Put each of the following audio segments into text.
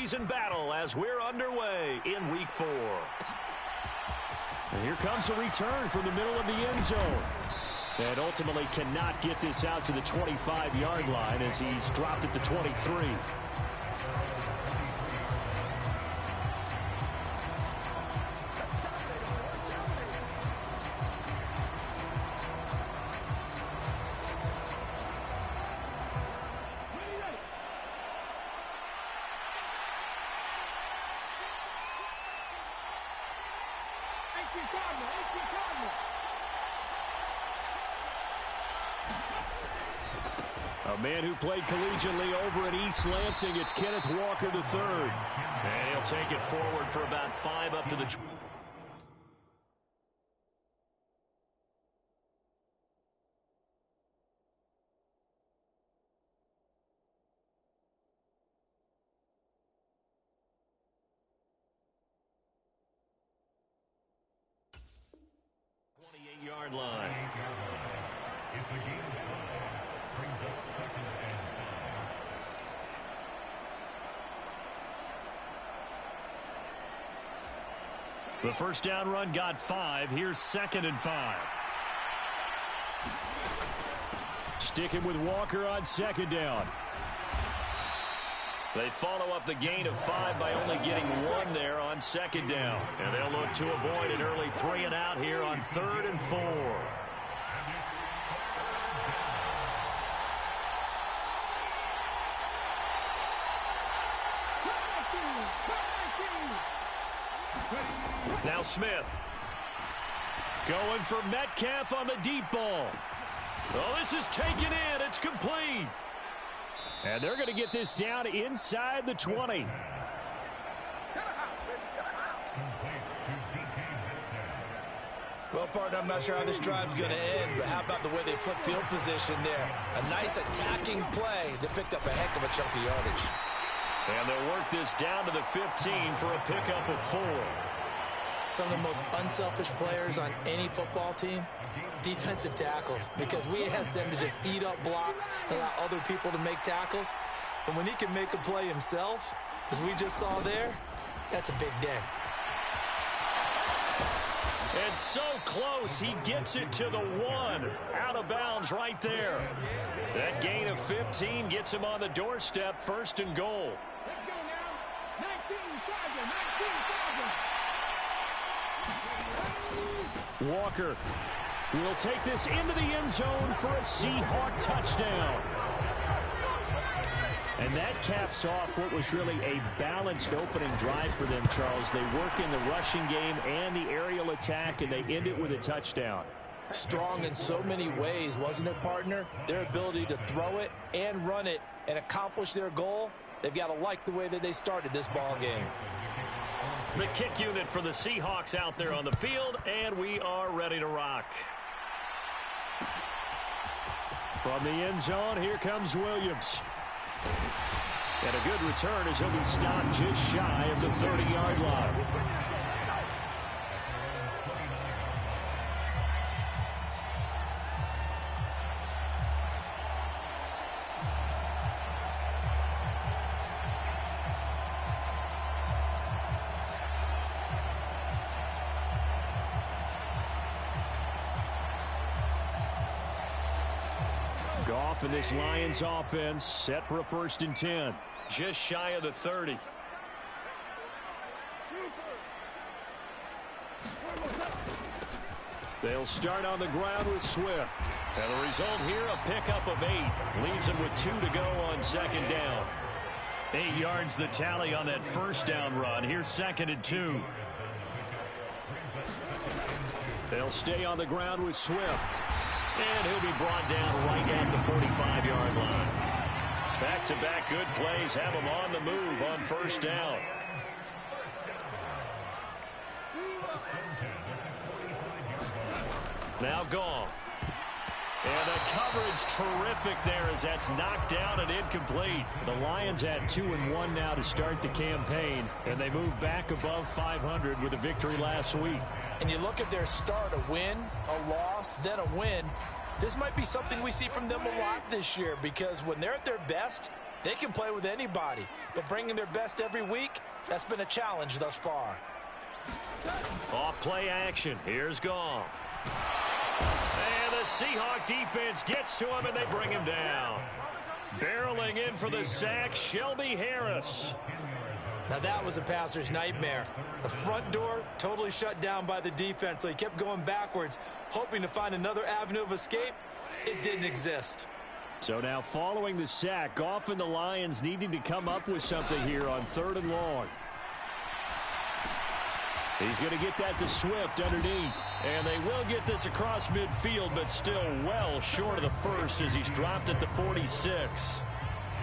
postseason battle as we're underway in Week 4. And here comes a return from the middle of the end zone. And ultimately cannot get this out to the 25-yard line as he's dropped at the 23. A man who played collegiately over at East Lansing, it's Kenneth Walker III. And he'll take it forward for about 5 up to the 20. Yard line. The first down run got 5. Here's 2nd and 5. Sticking with Walker on 2nd down. They follow up the gain of 5 by only getting 1 there on 2nd down. And they'll look to avoid an early 3 and out here on 3rd and 4. Now Smith. Going for Metcalf on the deep ball. Oh, this is taken in. It's complete. And they're going to get this down inside the 20. Well, partner, I'm not sure how this drive's going to end, but how about the way they flip field position there? A nice attacking play that picked up a heck of a chunk of yardage. And they'll work this down to the 15 for a pickup of 4. Some of the most unselfish players on any football team, defensive tackles, because we ask them to just eat up blocks and allow other people to make tackles. But when he can make a play himself, as we just saw there, that's a big day. And so close, he gets it to the 1. Out of bounds right there. That gain of 15 gets him on the doorstep, 1st and goal. Let's go now. 19-5. Walker will take this into the end zone for a Seahawk touchdown. And that caps off what was really a balanced opening drive for them, Charles. They work in the rushing game and the aerial attack, and they end it with a touchdown. Strong in so many ways, wasn't it, partner? Their ability to throw it and run it and accomplish their goal, they've got to like the way that they started this ball game. The kick unit for the Seahawks out there on the field, and we are ready to rock. From the end zone, here comes Williams. And a good return as he'll be stopped just shy of the 30-yard line. Goff and this Lions offense set for a 1st and 10. Just shy of the 30. They'll start on the ground with Swift. And the result here, a pickup of 8. Leaves them with 2 to go on 2nd down. 8 yards the tally on that 1st down run. Here's 2nd and 2. They'll stay on the ground with Swift. And he'll be brought down right at the 45-yard line. Back-to-back good plays have him on the move on 1st down. Now Goff. And the coverage terrific there as that's knocked down and incomplete. The Lions at 2-1 now to start the campaign, and they move back above 500 with a victory last week. And you look at their start, a win, a loss, then a win. This might be something we see from them a lot this year, because when they're at their best, They can play with anybody, but bringing their best every week, that's been a challenge thus far. Off play action. Here's Goff. And the Seahawk defense gets to him, and they bring him down. Barreling in for the sack, Shelby Harris. Now that was a passer's nightmare. The front door totally shut down by the defense, so he kept going backwards, hoping to find another avenue of escape. It didn't exist. So now following the sack, Goff and the Lions needing to come up with something here on 3rd and long. He's going to get that to Swift underneath. And they will get this across midfield, but still well short of the first as he's dropped at the 46.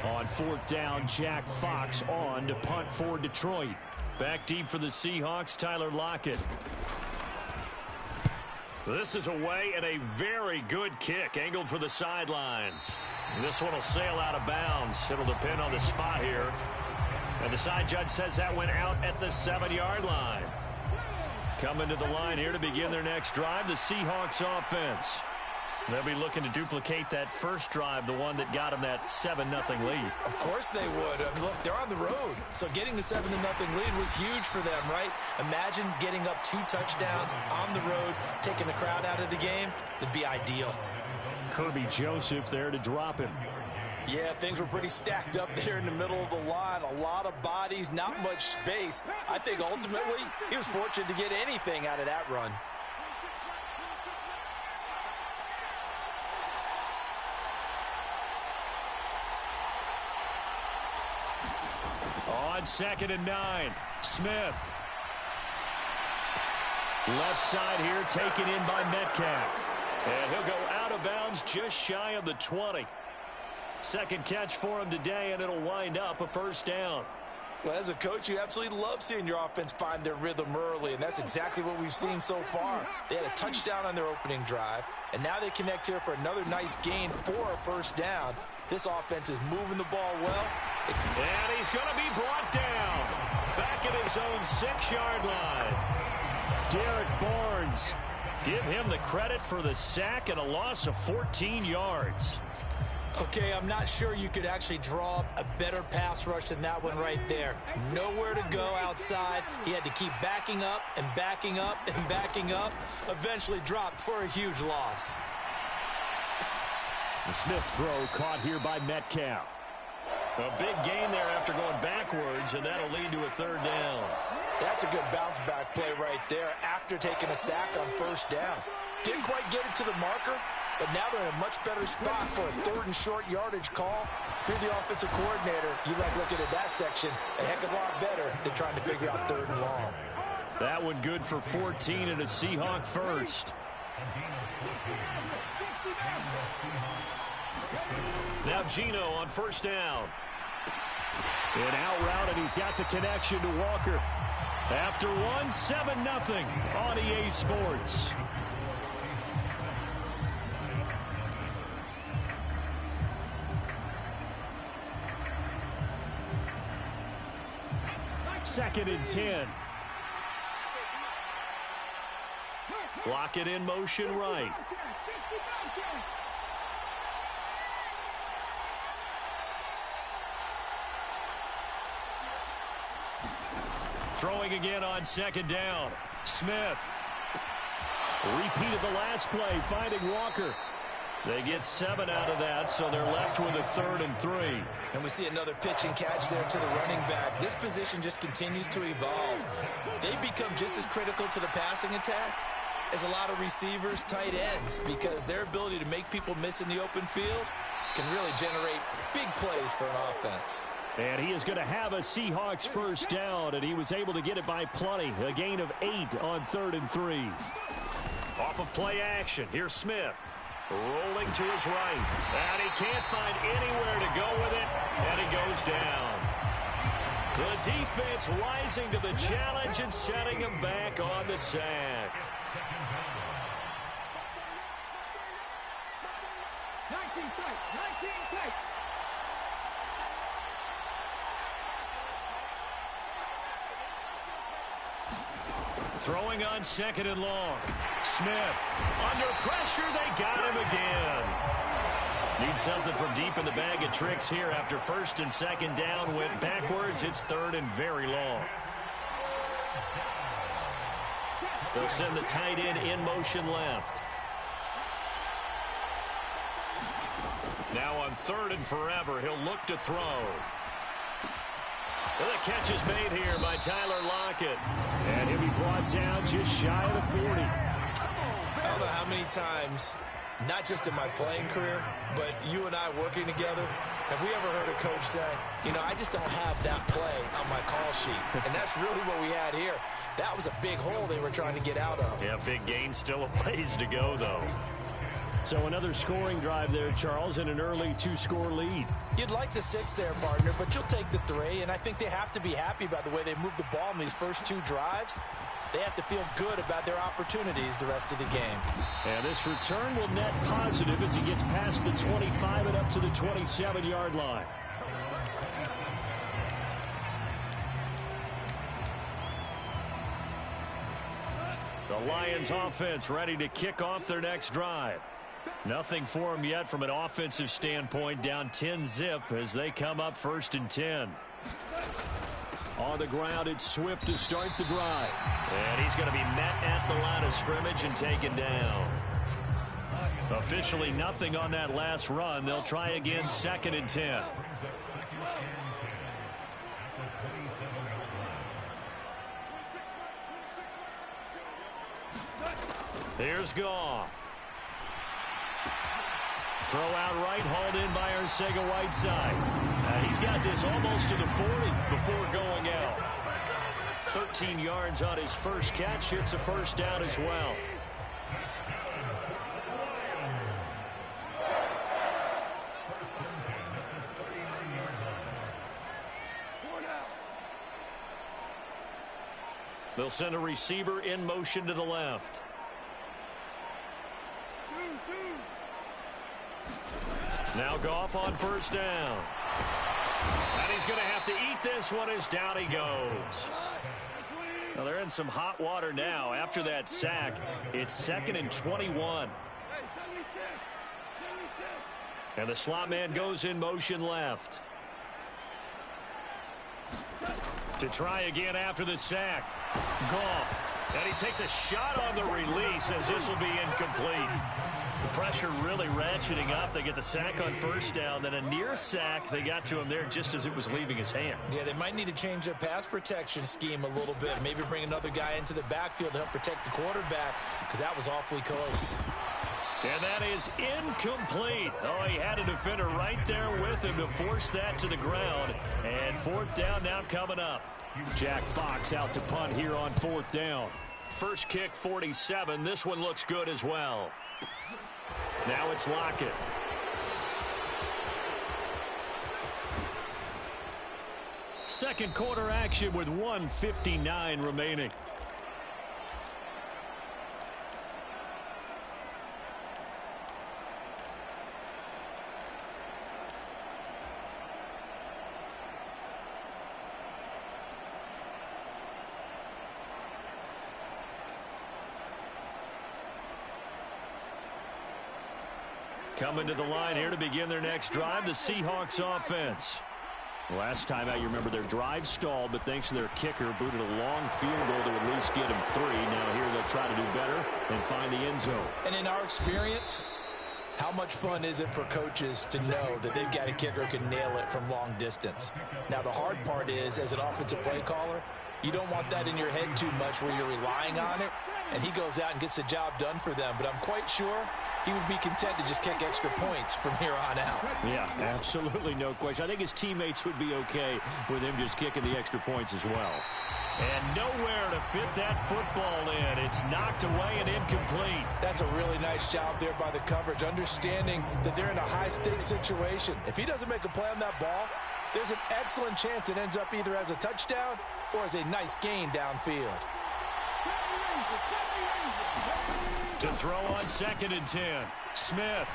On 4th down, Jack Fox on to punt for Detroit. Back deep for the Seahawks, Tyler Lockett. This is away and a very good kick, angled for the sidelines. This one will sail out of bounds. It'll depend on the spot here. And the side judge says that went out at the 7-yard line. Coming to the line here to begin their next drive, the Seahawks offense. They'll be looking to duplicate that first drive, the one that got them that 7-0 lead. Of course they would. I mean, look, they're on the road. So getting the 7-0 lead was huge for them, right? Imagine getting up 2 touchdowns on the road, taking the crowd out of the game. It'd be ideal. Kirby Joseph there to drop him. Yeah, things were pretty stacked up there in the middle of the line. A lot of bodies, not much space. I think ultimately he was fortunate to get anything out of that run. On 2nd and 9, Smith. Left side here taken in by Metcalf. And he'll go out of bounds just shy of the 20. Second catch for him today, and it'll wind up a first down. Well, as a coach, you absolutely love seeing your offense find their rhythm early, and that's exactly what we've seen so far. They had a touchdown on their opening drive, and now they connect here for another nice gain for a first down. This offense is moving the ball well. And he's going to be brought down. Back at his own 6-yard line. Derek Barnes. Give him the credit for the sack and a loss of 14 yards. Okay, I'm not sure you could actually draw up a better pass rush than that one right there. Nowhere to go outside. He had to keep backing up and backing up and backing up. Eventually dropped for a huge loss. The Smith throw caught here by Metcalf. A big gain there after going backwards, and that'll lead to a 3rd down. That's a good bounce back play right there after taking a sack on first down. Didn't quite get it to the marker, but now they're in a much better spot for a 3rd and short yardage call. If you're the offensive coordinator, you like looking at that section a heck of a lot better than trying to figure out 3rd and long. That one good for 14 and a Seahawk first. Now Geno on first down. An out route, and he's got the connection to Walker. After one, 7-0 on EA Sports. Second and 10. Lock it in motion right. Throwing again on 2nd down. Smith. Repeated the last play, finding Walker. They get 7 out of that, so they're left with a 3rd and 3. And we see another pitch and catch there to the running back. This position just continues to evolve. They become just as critical to the passing attack as a lot of receivers, tight ends, because their ability to make people miss in the open field can really generate big plays for an offense. And he is going to have a Seahawks first down, and he was able to get it by plenty. A gain of 8 on 3rd and 3. Off of play action, here's Smith. Rolling to his right. And he can't find anywhere to go with it, and he goes down. The defense rising to the challenge and setting him back on the sack. 19 play. Throwing on 2nd and long. Smith under pressure. They got him again. Need something from deep in the bag of tricks here after first and second down went backwards. It's third and very long. They'll send the tight end in motion left. Now on third and forever, he'll look to throw. Well, the catch is made here by Tyler Lockett. And he'll be brought down just shy of the 40. I don't know how many times, not just in my playing career, but you and I working together, have we ever heard a coach say, you know, I just don't have that play on my call sheet. And that's really what we had here. That was a big hole they were trying to get out of. Yeah, big gain, still a ways to go, though. So another scoring drive there, Charles, and an early 2-score lead. You'd like the 6 there, partner, but you'll take the 3, and I think they have to be happy by the way they moved the ball in these first 2 drives. They have to feel good about their opportunities the rest of the game. And this return will net positive as he gets past the 25 and up to the 27-yard line. The Lions offense ready to kick off their next drive. Nothing for them yet from an offensive standpoint, down 10-zip as they come up 1st and 10. On the ground, it's Swift to start the drive. And he's going to be met at the line of scrimmage and taken down. Officially nothing on that last run. They'll try again 2nd and 10. Here's Goff. Throw out right, hauled in by Arcega-Whiteside. He's got this almost to the 40 before going out. 13 yards on his first catch. It's a first down as well. They'll send a receiver in motion to the left. Now Goff on first down. And he's going to have to eat this one as down he goes. Well, they're in some hot water now. After that sack, it's 2nd and 21. And the slot man goes in motion left. To try again after the sack. Goff. And he takes a shot on the release as this will be incomplete. The pressure really ratcheting up. They get the sack on first down. Then a near sack. They got to him there just as it was leaving his hand. Yeah, they might need to change their pass protection scheme a little bit. Maybe bring another guy into the backfield to help protect the quarterback, because that was awfully close. And that is incomplete. Oh, he had a defender right there with him to force that to the ground. And 4th down now coming up. Jack Fox out to punt here on 4th down. First kick, 47. This one looks good as well. Now it's Lockett. Second quarter action with 1:59 remaining. Coming to the line here to begin their next drive, the Seahawks offense. Last time out, you remember their drive stalled, but thanks to their kicker, booted a long field goal to at least get them 3. Now here they'll try to do better and find the end zone. And in our experience, how much fun is it for coaches to know that they've got a kicker who can nail it from long distance? Now, the hard part is, as an offensive play caller, you don't want that in your head too much where you're relying on it, and he goes out and gets the job done for them. But I'm quite sure he would be content to just kick extra points from here on out. Yeah, absolutely no question. I think his teammates would be okay with him just kicking the extra points as well. And nowhere to fit that football in. It's knocked away and incomplete. That's a really nice job there by the coverage, understanding that they're in a high-stakes situation. If he doesn't make a play on that ball, there's an excellent chance it ends up either as a touchdown or as a nice gain downfield. To throw on 2nd and 10, Smith.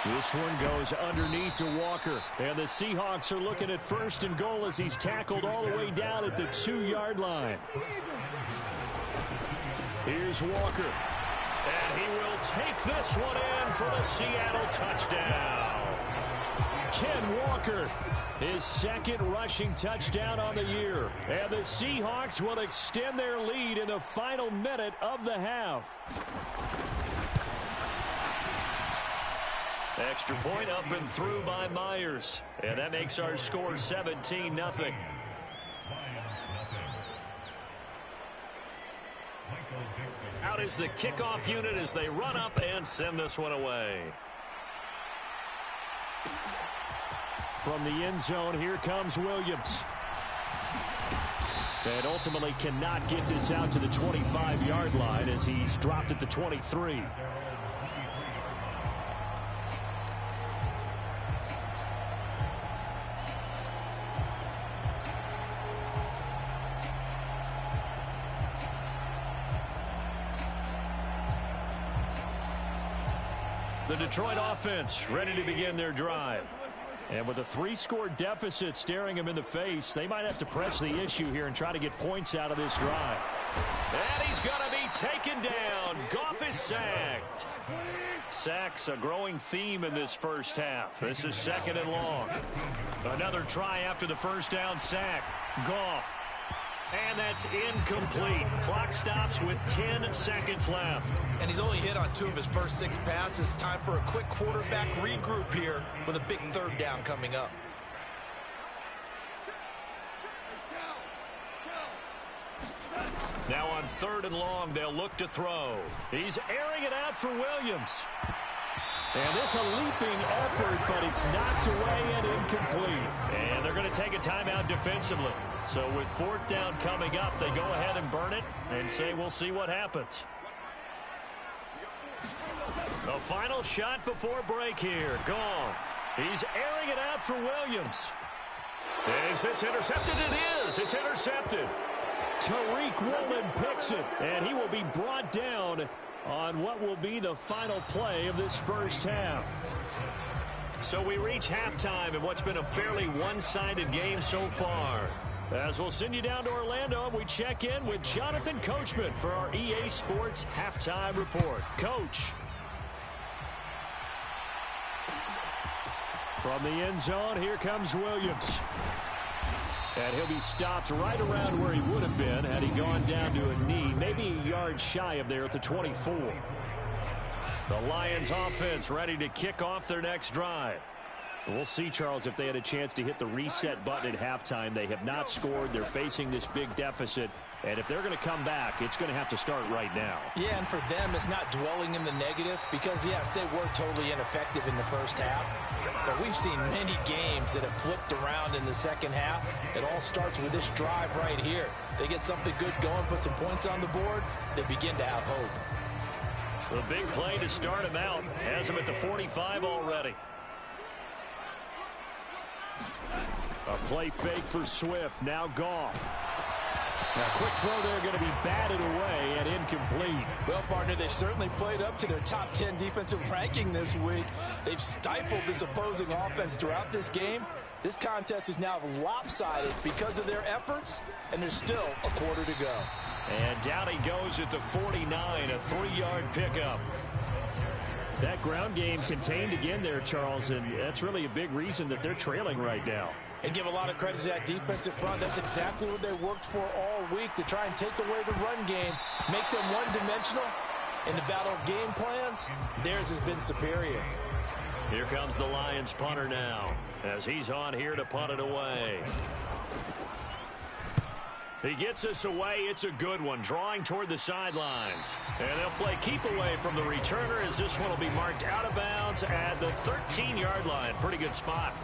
This one goes underneath to Walker. And the Seahawks are looking at 1st and goal as he's tackled all the way down at the 2-yard line. Here's Walker. And he will take this one in for the Seattle touchdown. Ken Walker, his second rushing touchdown on the year. And the Seahawks will extend their lead in the final minute of the half. Extra point up and through by Myers. And that makes our score 17-0. Out is the kickoff unit as they run up and send this one away. From the end zone, here comes Williams. And ultimately cannot get this out to the 25-yard line as he's dropped at the 23. The Detroit offense ready to begin their drive. And with a 3-score deficit staring them in the face, they might have to press the issue here and try to get points out of this drive. And he's going to be taken down. Goff is sacked. Sacks a growing theme in this first half. This is 2nd and long. Another try after the first down sack. Goff. And that's incomplete. Clock stops with 10 seconds left. And he's only hit on 2 of his first 6 passes. Time for a quick quarterback regroup here with a big 3rd down coming up. Now on 3rd and long, they'll look to throw. He's airing it out for Williams. And this a leaping effort, but it's knocked away and incomplete. And they're going to take a timeout defensively. So with 4th down coming up, they go ahead and burn it and say we'll see what happens. The final shot before break here. Goff. He's airing it out for Williams. Is this intercepted? It is. It's intercepted. Tariq Woolen picks it, and he will be brought down on what will be the final play of this first half. So we reach halftime in what's been a fairly one-sided game so far. As we'll send you down to Orlando, we check in with Jonathan Coachman for our EA Sports Halftime Report. Coach. From the end zone, here comes Williams. And he'll be stopped right around where he would have been had he gone down to a knee, maybe a yard shy of there at the 24. The Lions offense ready to kick off their next drive. We'll see, Charles, if they had a chance to hit the reset button at halftime. They have not scored. They're facing this big deficit. And if they're going to come back, it's going to have to start right now. Yeah, and for them, it's not dwelling in the negative because, yes, they were totally ineffective in the first half. But we've seen many games that have flipped around in the second half. It all starts with this drive right here. They get something good going, put some points on the board, they begin to have hope. The big play to start him out has him at the 45 already. A play fake for Swift. Now Goff. Now, quick throw there going to be batted away and incomplete. Well, partner, they certainly played up to their top 10 defensive ranking this week. They've stifled this opposing offense throughout this game. This contest is now lopsided because of their efforts, and there's still a quarter to go. And down he goes at the 49, a 3-yard pickup. That ground game contained again there, Charles, and that's really a big reason that they're trailing right now. And give a lot of credit to that defensive front. That's exactly what they worked for all week, to try and take away the run game, make them one-dimensional. In the battle of game plans, theirs has been superior. Here comes the Lions punter now, as he's on here to punt it away. He gets us away. It's a good one, drawing toward the sidelines. And they'll play keep away from the returner as this one will be marked out of bounds at the 13-yard line. Pretty good spot.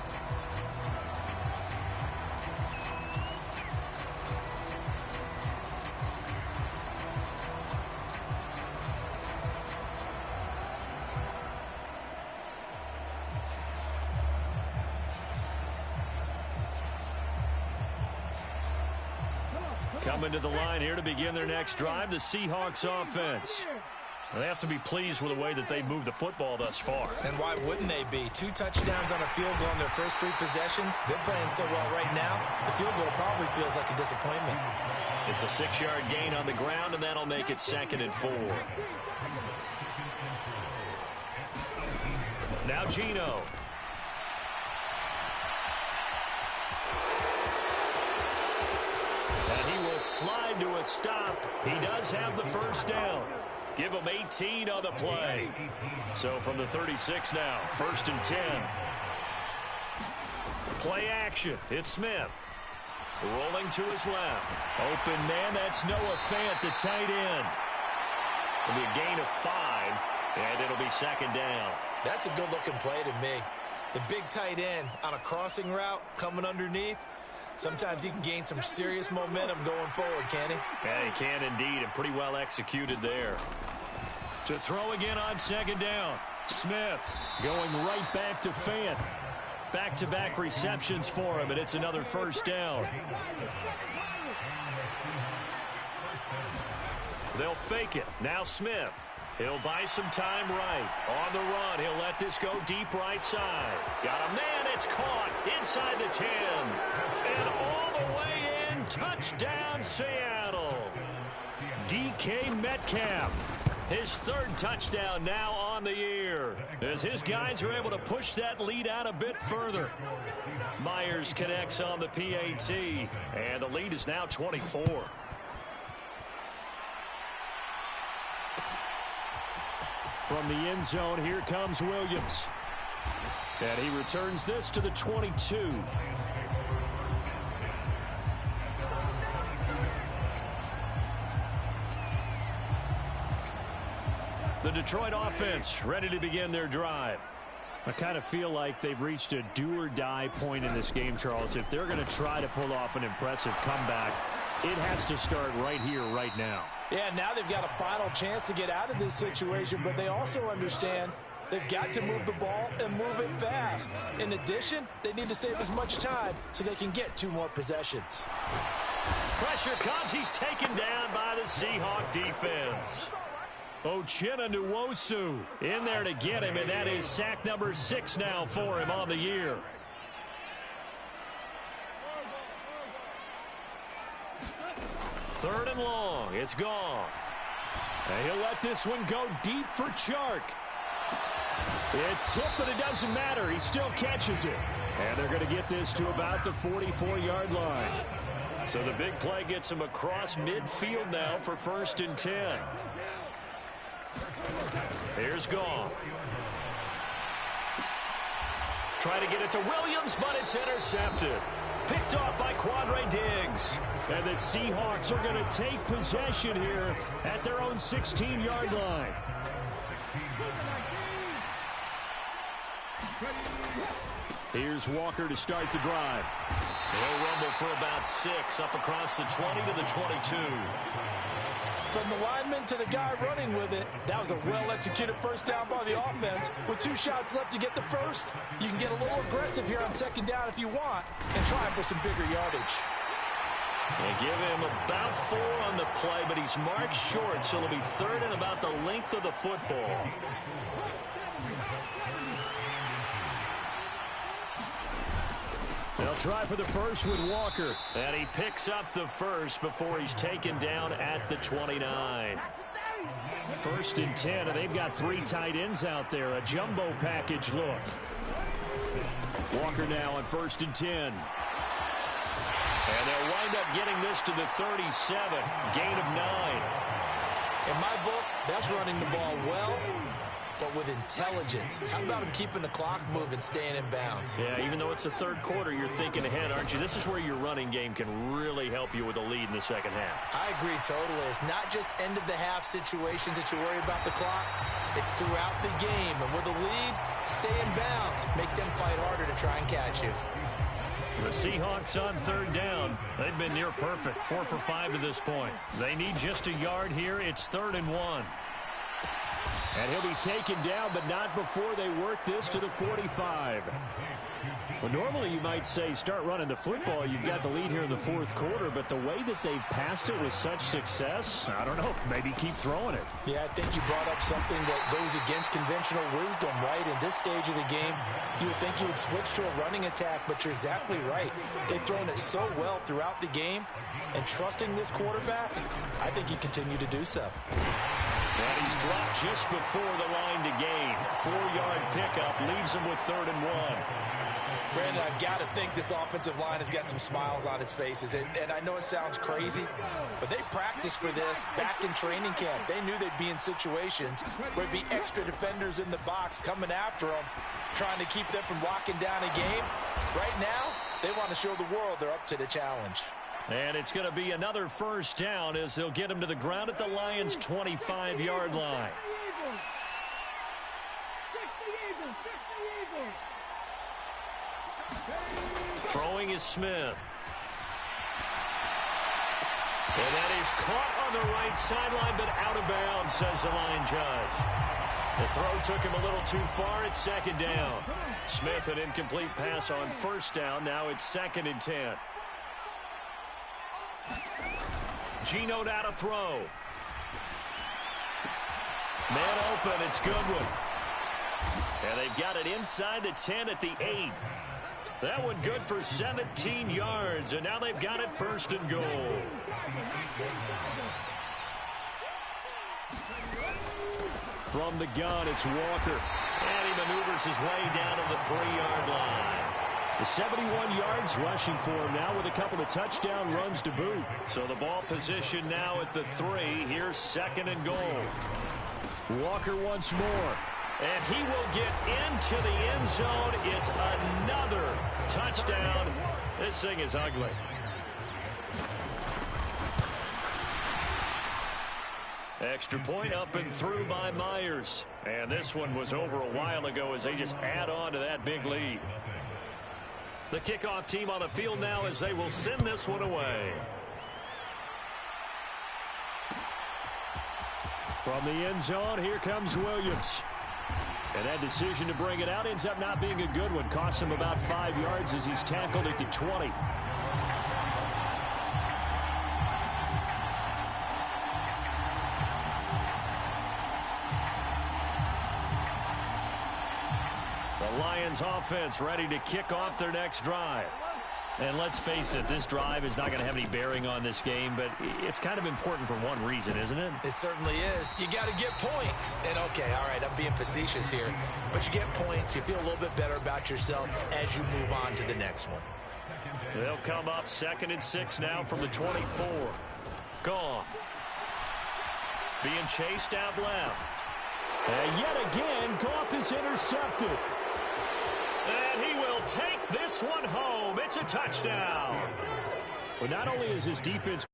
Coming to the line here to begin their next drive, the Seahawks offense. They have to be pleased with the way that they've moved the football thus far. And why wouldn't they be? 2 touchdowns on a field goal in their first 3 possessions. They're playing so well right now, the field goal probably feels like a disappointment. It's a 6-yard gain on the ground, and that'll make it 2nd and 4. Now Gino. And he will slide to a stop. He does have the first down. Give him 18 on the play. So from the 36 now, 1st and 10. Play action. It's Smith. Rolling to his left. Open man, that's Noah Fant, the tight end. It'll be a gain of 5, and it'll be 2nd down. That's a good-looking play to me. The big tight end on a crossing route coming underneath. Sometimes he can gain some serious momentum going forward, can he? Yeah, he can indeed, and pretty well executed there. To throw again on 2nd down. Smith going right back to Fant. Back-to-back receptions for him, and it's another 1st down. They'll fake it. Now Smith. He'll buy some time right. On the run, he'll let this go deep right side. Got a man, it's caught inside the 10. And all the way in, touchdown Seattle. DK Metcalf. His 3rd touchdown now on the year, as his guys are able to push that lead out a bit further. Myers connects on the PAT, and the lead is now 24. From the end zone, here comes Williams. And he returns this to the 22. The Detroit offense ready to begin their drive. I kind of feel like they've reached a do-or-die point in this game, Charles. If they're going to try to pull off an impressive comeback, it has to start right here, right now. Yeah, now they've got a final chance to get out of this situation, but they also understand they've got to move the ball and move it fast. In addition, they need to save as much time so they can get 2 more possessions. Pressure comes. He's taken down by the Seahawk defense. Uchenna Nwosu in there to get him, and that is sack number 6 now for him on the year. Third and long. It's Goff. And he'll let this one go deep for Chark. It's tipped, but it doesn't matter. He still catches it. And they're going to get this to about the 44-yard line. So the big play gets him across midfield now for 1st and 10. Here's Goff. Try to get it to Williams, but it's intercepted. Picked off by Quandre Diggs. And the Seahawks are going to take possession here at their own 16-yard line. Here's Walker to start the drive. He'll rumble for about 6 up across the 20 to the 22. From the lineman to the guy running with it, that was a well-executed first down by the offense. With 2 shots left to get the first, you can get a little aggressive here on 2nd down if you want and try for some bigger yardage. They give him about 4 on the play, but he's marked short, so it'll be 3rd and about the length of the football. They'll try for the first with Walker. And he picks up the first before he's taken down at the 29. 1st and 10, and they've got 3 tight ends out there. A jumbo package look. Walker now on 1st and 10. And they'll wind up getting this to the 37. Gain of 9. In my book, that's running the ball well, but with intelligence. How about him keeping the clock moving, staying in bounds? Yeah, even though it's the 3rd quarter, you're thinking ahead, aren't you? This is where your running game can really help you with a lead in the 2nd half. I agree totally. It's not just end-of-the-half situations that you worry about the clock. It's throughout the game. And with a lead, stay in bounds. Make them fight harder to try and catch you. The Seahawks on 3rd down. They've been near perfect, 4 for 5 to this point. They need just a yard here. It's 3rd and 1. And he'll be taken down, but not before they work this to the 45. Well, normally you might say start running the football. You've got the lead here in the fourth quarter, but the way that they've passed it with such success, I don't know, maybe keep throwing it. Yeah, I think you brought up something that goes against conventional wisdom, right? In this stage of the game, you would think you would switch to a running attack, but you're exactly right. They've thrown it so well throughout the game, and trusting this quarterback, I think you continue to do so. And he's dropped just before the line to gain. 4-yard pickup leaves him with 3rd and 1. Brandon, I've got to think this offensive line has got some smiles on its faces. And I know it sounds crazy, but they practiced for this back in training camp. They knew they'd be in situations where there'd be extra defenders in the box coming after them, trying to keep them from locking down a game. Right now, they want to show the world they're up to the challenge. And it's going to be another first down as they'll get him to the ground at the Lions' 25-yard line. Throwing is Smith. And that is caught on the right sideline, but out of bounds, says the line judge. The throw took him a little too far. It's 2nd down. Smith, an incomplete pass on 1st down. Now it's 2nd and 10. Geno now to throw. Man open, it's Goodwin. And they've got it inside the 10 at the 8. That one good for 17 yards, and now they've got it 1st and goal. From the gun, it's Walker. And he maneuvers his way down to the 3-yard line. The 71 yards rushing for him now with a couple of touchdown runs to boot. So the ball position now at the 3. Here's 2nd and goal. Walker once more. And he will get into the end zone. It's another touchdown. This thing is ugly. Extra point up and through by Myers. And this one was over a while ago as they just add on to that big lead. The kickoff team on the field now as they will send this one away. From the end zone, here comes Williams. And that decision to bring it out ends up not being a good one. Costs him about 5 yards as he's tackled at the 20. The Lions offense ready to kick off their next drive. And let's face it, this drive is not going to have any bearing on this game, but it's kind of important for one reason, isn't it? It certainly is. You got to get points. And, okay, all right, I'm being facetious here. But you get points, you feel a little bit better about yourself as you move on to the next one. They'll come up 2nd and 6 now from the 24. Gone. Being chased out left. And yet again, Goff is intercepted. And he will take this one home. It's a touchdown. But not only is his defense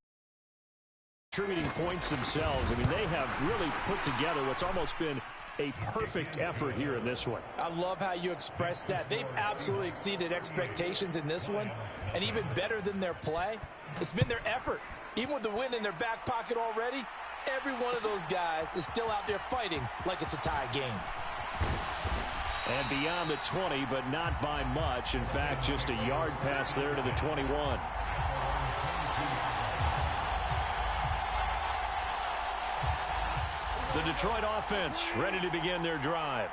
contributing points themselves, I mean, they have really put together what's almost been a perfect effort here in this one. I love how you express that. They've absolutely exceeded expectations in this one. And even better than their play, it's been their effort. Even with the win in their back pocket already, every one of those guys is still out there fighting like it's a tie game. And beyond the 20, but not by much. In fact, just a yard pass there to the 21. The Detroit offense ready to begin their drive.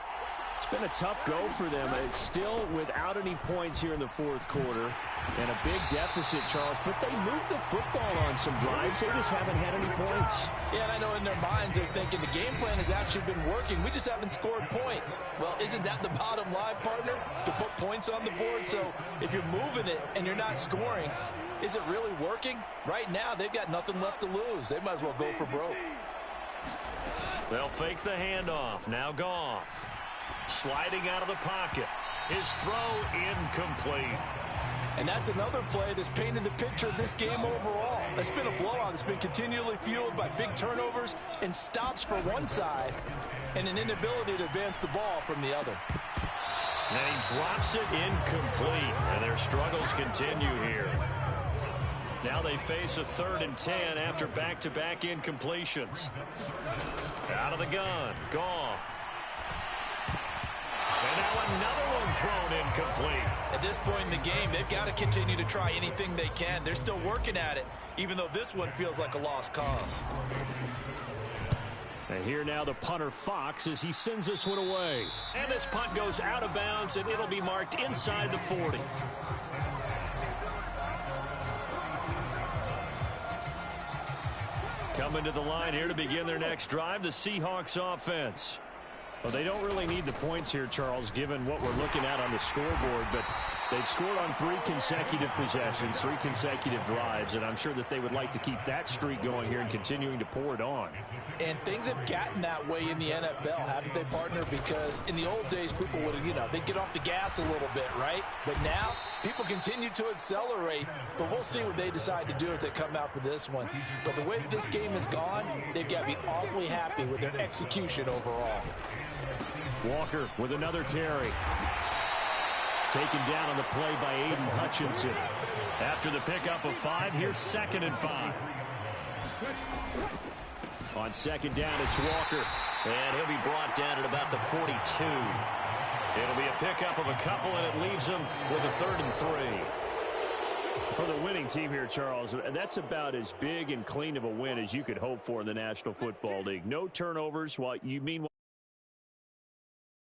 It's been a tough go for them. It's still without any points here in the fourth quarter. And a big deficit, Charles. But they moved the football on some drives. They just haven't had any points. Yeah, and I know in their minds they're thinking the game plan has actually been working. We just haven't scored points. Well, isn't that the bottom line, partner? To put points on the board? So if you're moving it and you're not scoring, is it really working? Right now, they've got nothing left to lose. They might as well go for broke. They'll fake the handoff. Now Goff. Sliding out of the pocket. His throw incomplete. And that's another play that's painted the picture of this game overall. It's been a blowout. It's been continually fueled by big turnovers and stops for one side and an inability to advance the ball from the other. And he drops it incomplete. And their struggles continue here. Now they face a 3rd and 10 after back-to-back incompletions. Out of the gun. Goff. And now another one thrown incomplete. At this point in the game, they've got to continue to try anything they can. They're still working at it, even though this one feels like a lost cause. And here now the punter Fox as he sends this one away. And this punt goes out of bounds, and it'll be marked inside the 40. Coming to the line here to begin their next drive, the Seahawks offense. Well, they don't really need the points here, Charles, given what we're looking at on the scoreboard, but they've scored on 3 consecutive possessions, 3 consecutive drives, and I'm sure that they would like to keep that streak going here and continuing to pour it on. And things have gotten that way in the NFL, haven't they, partner? Because in the old days, people would, they'd get off the gas a little bit, right? But now, people continue to accelerate, but we'll see what they decide to do as they come out for this one. But the way that this game has gone, they've got to be awfully happy with their execution overall. Walker with another carry. Taken down on the play by Aiden Hutchinson. After the pickup of 5, here's 2nd and 5. On 2nd down, it's Walker. And he'll be brought down at about the 42. It'll be a pickup of a couple, and it leaves him with a 3rd and 3. For the winning team here, Charles, that's about as big and clean of a win as you could hope for in the National Football League. No turnovers, while you mean